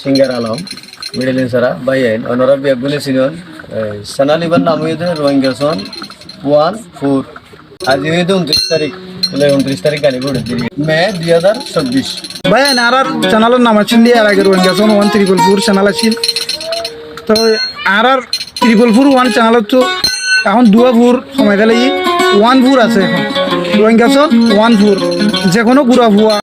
singer Alam middle ইনসারা বাইন অনরা বেগুলি senior সানালিবার নাম হইতে রোহিঙ্গাসন 14 আজ হইতে 29 তারিখ 29 তারিখ গাড়ি ঘুরে দিই মে 2024 ভাই আর চ্যানেলের নাম আছে আর আগে রোহিঙ্গাসন 1344 চ্যানেল আছে তো আর 1341 চ্যানেল তো এখন 2 সময় গেলে 14 আছে এখন রোহিঙ্গাসন 14 যে কোনো গুড়া ভুয়া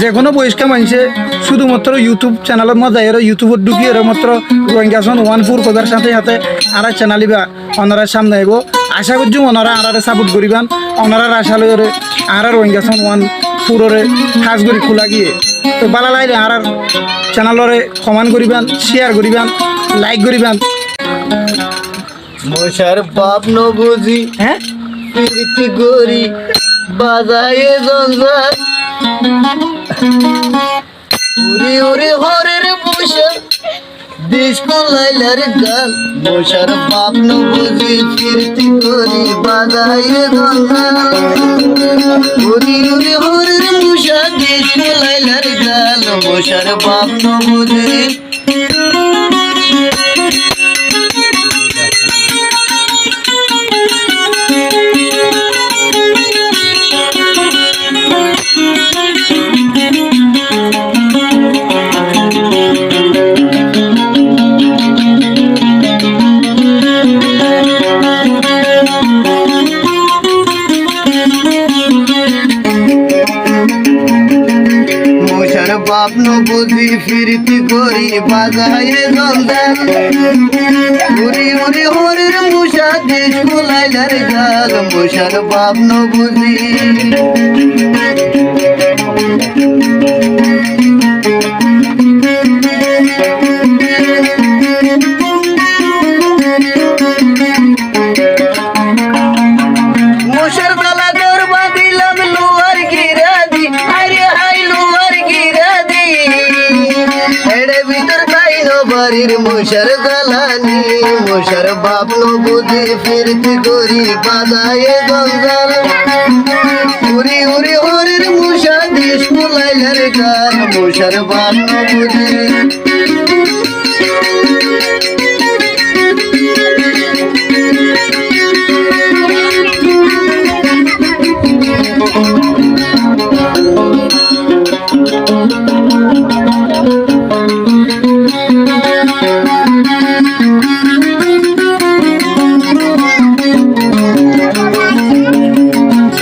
যে কোনো বয়স্ক মানুষে শুধুমাত্র ইউটিউব চ্যানেলের মধ্যে এর ইউটিউবত ঢুকি এর মাত্র রোহিঙ্গাসন 14 করার সাথে সাথে আর চ্যানেলিবা ওনারা সামনে আইব আশা করছি ওনারা আর সাপোর্ট করিবান ওনারা আশা লই আর রোহিঙ্গাসন 14 খাস করে খোলা গিয়ে তো ভালো লাগলে আর চ্যানেলরে কমেন্ট করিবান শেয়ার করিবান লাইক করিবান মশার বাপ ন বুঝি হ্যাঁ প্রীতি গরি বাজায়ে জঞ্জাল উরি উরি হরের বসে ডিস্কো লাইলার গাল মশার বাপ ন বুঝি প্রীতি গরি বাজায়ে জঞ্জাল উরি উরি হরের বসে ডিস্কো লাইলার গাল মশার বাপ ন বুঝি বাপ ন বুঝি ফিরতি করি বাজায়ে জঞ্জাল উরি উরি হরির মুসা দেশ কুলাইলার গাল মুসার বাপ ন বুঝি মুসার বেলা দর বাঁধিলাম লোহার গিরা দি আরে হাই লোহার গিরা দি এড়ে ভিতর তাইনো বাড়ির মুসার জ্বালানি মুসার বাপ ন বুঝি ফিরতি করি বাজায়ে জঞ্জাল উরি উরি হরির মুসা দেশ কুলাইলার গাল মুসার বাপ ন বুঝি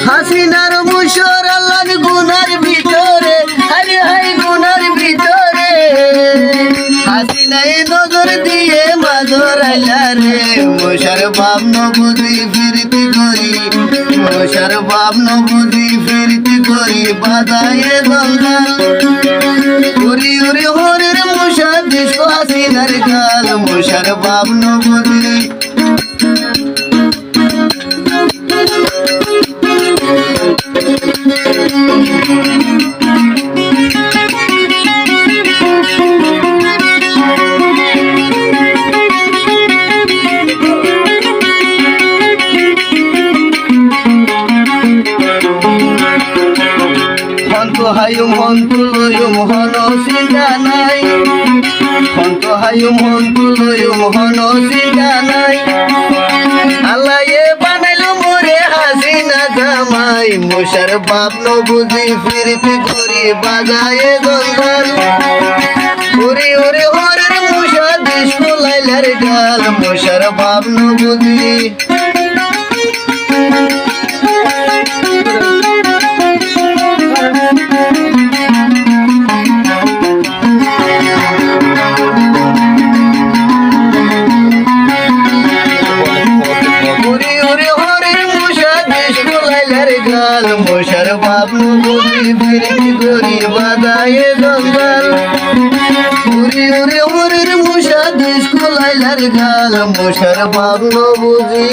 হাসিনার মুশর আল্লাহর গুনার ভিতরে আরে হাই গুনার ভিতরে হাসিনাই নজর দিয়ে মাঝর আইলা রে মুশার বাপ ন বুঝি ফিরতি করি মুশার বাপ ন বুঝি ফিরতি করি বাজায়ে জঞ্জাল উরি উরি হরির মুশা ডিস্কো হাসিনার গাল মুশার বাপ ন বুঝি হায়ুম হন্তু লয়ুম হন সিঙ্গা নাই হন্তু হায়ুম হন্তু লয়ুম হন সিঙ্গা নাই আল্লাহে বানাইলো মোরে হাসিনা জামাই মুশার বাপ ন বুঝি ফিরতি করি বাজায়ে জঞ্জাল উরি উরি হরের মুশা দেশ কুলাইলার গাল মুশার বাপ ন বুঝি মুশার বাপ ন বুঝি ফিরতি করি বাজায়ে জঞ্জাল উরি উরি হরির মুসা দেশ কুলাইলার গাল মুশার বাপ ন বুঝি